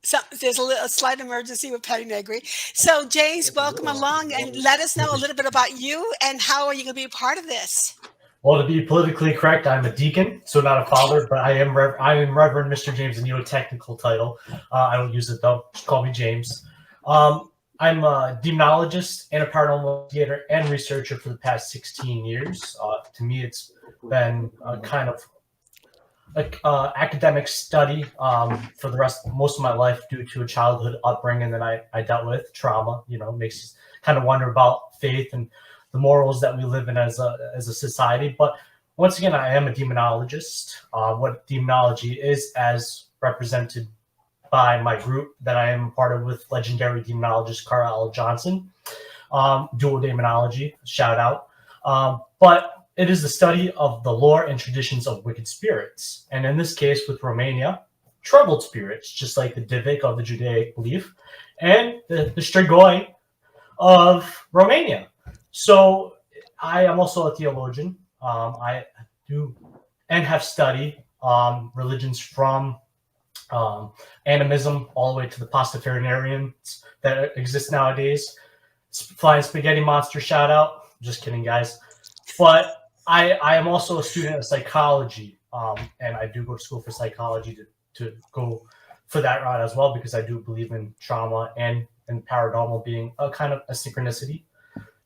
So there's a slight emergency with Patty Negri. So James, welcome along and let us know a little bit about you and how are you going to be a part of this? Well, to be politically correct, I'm a deacon, so not a father, but I am Reverend Mr. James, a technical title. I don't use it though. Just call me James. I'm a demonologist and a paranormal investigator and researcher for the past 16 years. To me, it's been a kind of academic study for most of my life due to a childhood upbringing that I dealt with. Trauma, makes you kind of wonder about faith and the morals that we live in as a society. But once again, I am a demonologist. What demonology is, as represented by my group that I am a part of with legendary demonologist Carl L. Johnson, dual demonology, shout out. But it is the study of the lore and traditions of wicked spirits. And in this case, with Romania, troubled spirits, just like the Divik of the Judaic belief, and the Strigoi of Romania. So I am also a theologian. I do and have studied religions from animism all the way to the Pastafarians that exist nowadays. Flying Spaghetti Monster, shout out. Just kidding, guys. But I am also a student of psychology, and I do go to school for psychology to go for that route as well, because I do believe in trauma and paranormal being a kind of a synchronicity.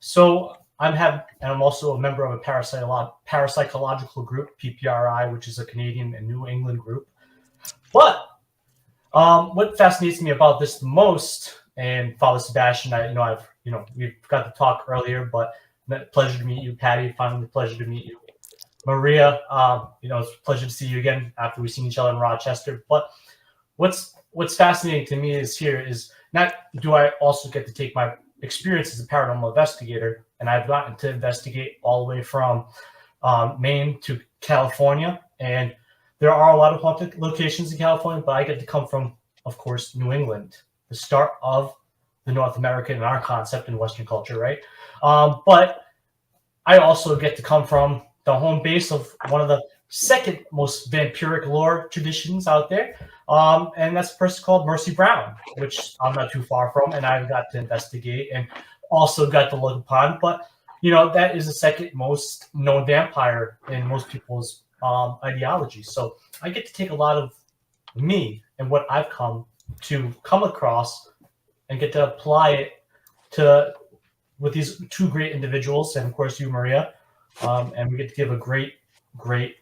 So I'm also a member of a parapsychological group, PPRI, which is a Canadian and New England group. But what fascinates me about this the most, and Father Sebastian, we've got to talk earlier, but pleasure to meet you, Patty. Finally, pleasure to meet you, Maria. It's a pleasure to see you again after we've seen each other in Rochester. But what's fascinating to me is not do I also get to take my experience as a paranormal investigator, and I've gotten to investigate all the way from Maine to California, and there are a lot of haunted locations in California, but I get to come from, of course, New England, the start of the North American and our concept in Western culture, right? But I also get to come from the home base of one of the second most vampiric lore traditions out there, and that's a person called Mercy Brown, which I'm not too far from, and I've got to investigate and also got to look upon. But that is the second most known vampire in most people's ideology. So I get to take a lot of me and what I've come across and get to apply it with these two great individuals, and of course you, Maria, and we get to give a great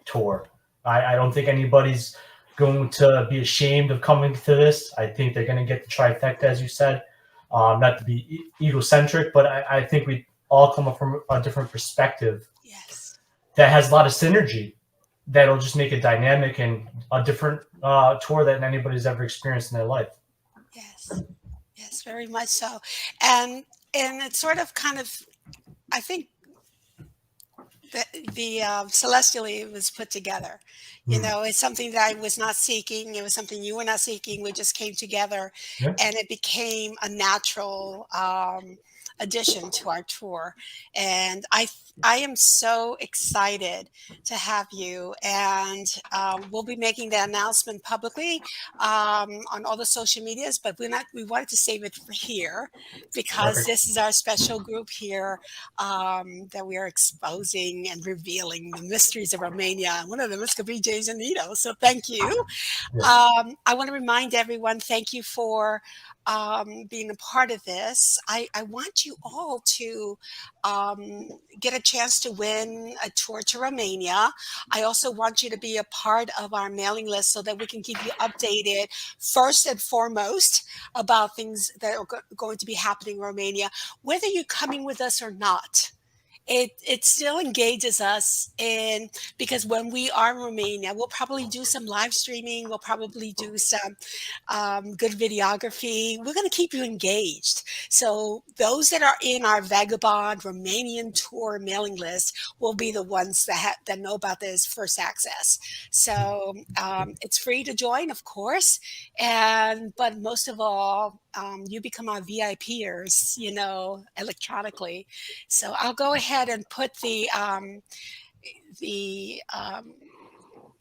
tour. I don't think anybody's going to be ashamed of coming to this. I think they're going to get the trifecta, as you said. Not to be egocentric, but I think we all come up from a different perspective. Yes. That has a lot of synergy. That'll just make it dynamic and a different tour than anybody's ever experienced in their life. Yes. Yes, very much so. And it's sort of kind of, I think the celestially was put together. You Mm. know, it's something that I was not seeking. It was something you were not seeking. We just came together, Yeah. and it became a natural addition to our tour. And I am so excited to have you. And we'll be making the announcement publicly on all the social medias. But we wanted to save it for here because Perfect. this is our special group here that we are exposing and revealing the mysteries of Romania. One of them is going to be Jay Zanito. So thank you. Yes. I want to remind everyone, thank you for being a part of this. I want you all to get a chance to win a tour to Romania. I also want you to be a part of our mailing list so that we can keep you updated first and foremost about things that are going to be happening in Romania, whether you're coming with us or not. It still engages us in because when we are in Romania, we'll probably do some live streaming. We'll probably do some good videography. We're going to keep you engaged. So those that are in our Vagabond Romanian tour mailing list will be the ones that know about this first access. So it's free to join, of course, but most of all, you become our VIPers, you know, electronically. So I'll go ahead and put the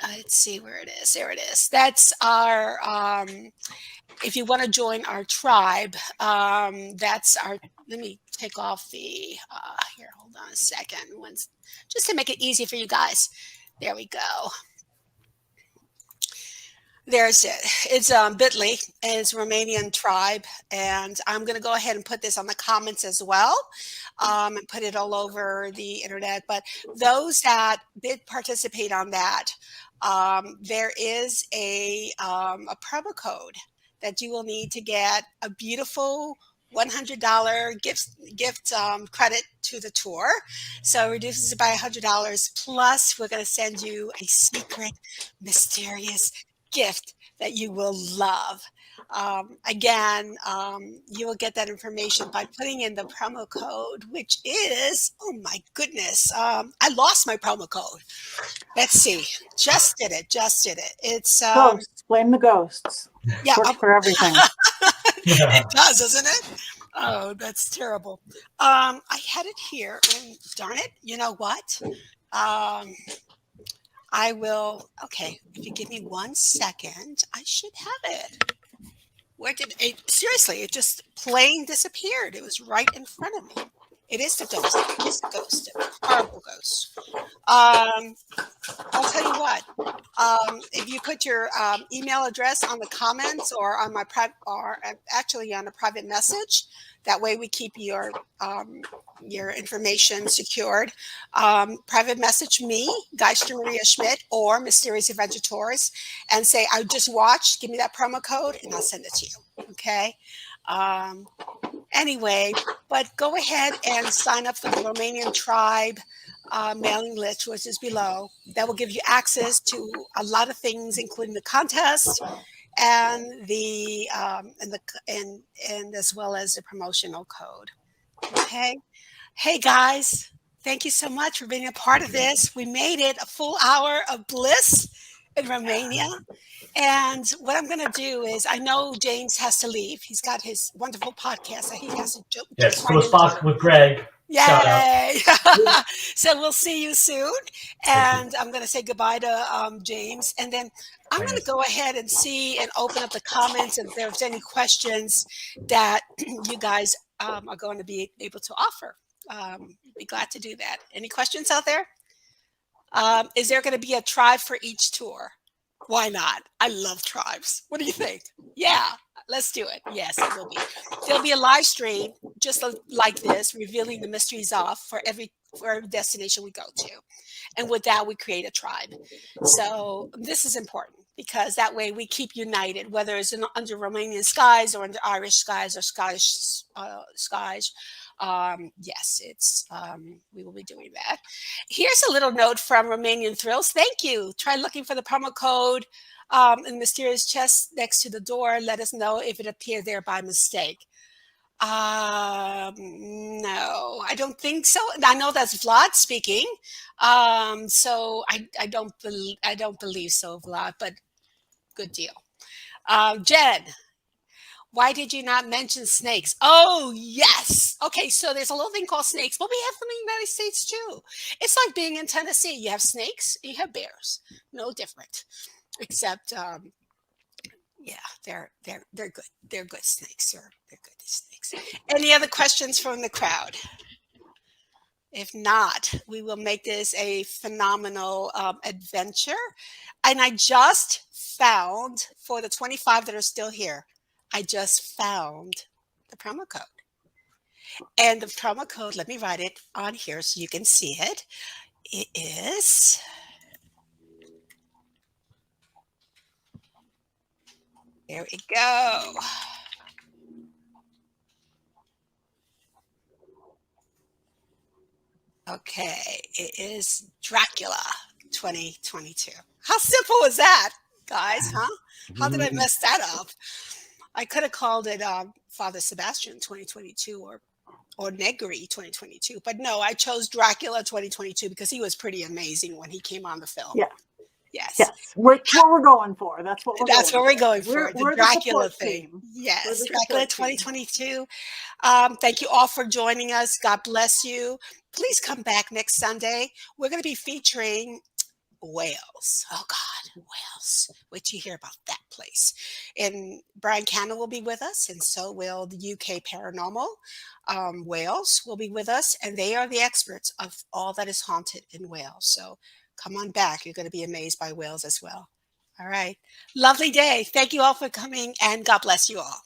let's see where it is. There it is. That's our if you want to join our tribe, that's our. Let me take off the here. Hold on a second. Just to make it easy for you guys. There we go. There's it. It's Bitly. It's Romanian tribe, and I'm going to go ahead and put this on the comments as well, and put it all over the internet. But those that did participate on that, there is a promo code that you will need to get a beautiful $100 gift credit to the tour. So it reduces it by $100. Plus, we're going to send you a secret, mysterious gift that you will love. Again, you will get that information by putting in the promo code, which is, oh my goodness, I lost my promo code. Let's see. Just did it. Just did it. It's, Ghosts, blame the ghosts. yeah, Works for everything. it does, doesn't it? Oh, that's terrible. I had it here, and darn it, you know what? I will. Okay, if you give me 1 second, I should have it. Where did it? Seriously, it just plain disappeared. It was right in front of me. It is the ghost. It is the ghost. Horrible ghost. I'll tell you what. If you put your email address on the comments or on my or actually on a private message, that way we keep your information secured. Private message me, Geister Maria Schmidt, or Mysterious Adventure Tours, and say I just watched. Give me that promo code, and I'll send it to you. Okay. Anyway, but go ahead and sign up for the Romanian Tribe mailing list, which is below. That will give you access to a lot of things, including the contest and and as well as the promotional code. Okay. Hey guys, thank you so much for being a part of this. We made it a full hour of bliss in Romania. And what I'm going to do is, I know James has to leave. He's got his wonderful podcast that he has to Yes. jump right Close into. Talk with Greg. Shout out. Yay! So we'll see you soon. And I'm going to say goodbye to James. And then I'm going to go ahead and see and open up the comments. And if there's any questions that you guys are going to be able to offer, be glad to do that. Any questions out there? Is there going to be a tribe for each tour? Why not? I love tribes. What do you think? Yeah, let's do it. Yes, it will be. There'll be a live stream just like this, revealing the mysteries off for every destination we go to. And with that, we create a tribe. So this is important because that way we keep united, whether it's under Romanian skies or under Irish skies or Scottish skies. Yes, we will be doing that. Here's a little note from Romanian Thrills. Thank you. Try looking for the promo code And mysterious chest next to the door. Let us know if it appeared there by mistake. No, I don't think so. I know that's Vlad speaking. So I don't believe so, Vlad, but good deal. Jen, why did you not mention snakes? Oh, yes. Okay, so there's a little thing called snakes, but we have them in the United States too. It's like being in Tennessee. You have snakes, you have bears. No different, except yeah, they're good. They're good snakes. They're good snakes. Any other questions from the crowd? If not, we will make this a phenomenal adventure. And I just found, for the 25 that are still here, I just found the promo code. And the promo code, let me write it on here so you can see it. It is, there we go. Okay, it is Dracula 2022. How simple is that, guys, huh? How did I mess that up? I could have called it Father Sebastian 2022 or Negri 2022, but no, I chose Dracula 2022 because he was pretty amazing when he came on the film. Yeah. Yes. Yes, what we're going for. That's what we're That's going what we're going for. We're The Dracula support thing. team. Yes, the Dracula support team. 2022. Thank you all for joining us. God bless you. Please come back next Sunday. We're going to be featuring Wales. Oh God, Wales. Wait till you hear about that place. And Brian Cannon will be with us, and so will the UK Paranormal. Wales will be with us, and they are the experts of all that is haunted in Wales. So come on back. You're going to be amazed by Wales as well. All right. Lovely day. Thank you all for coming, and God bless you all.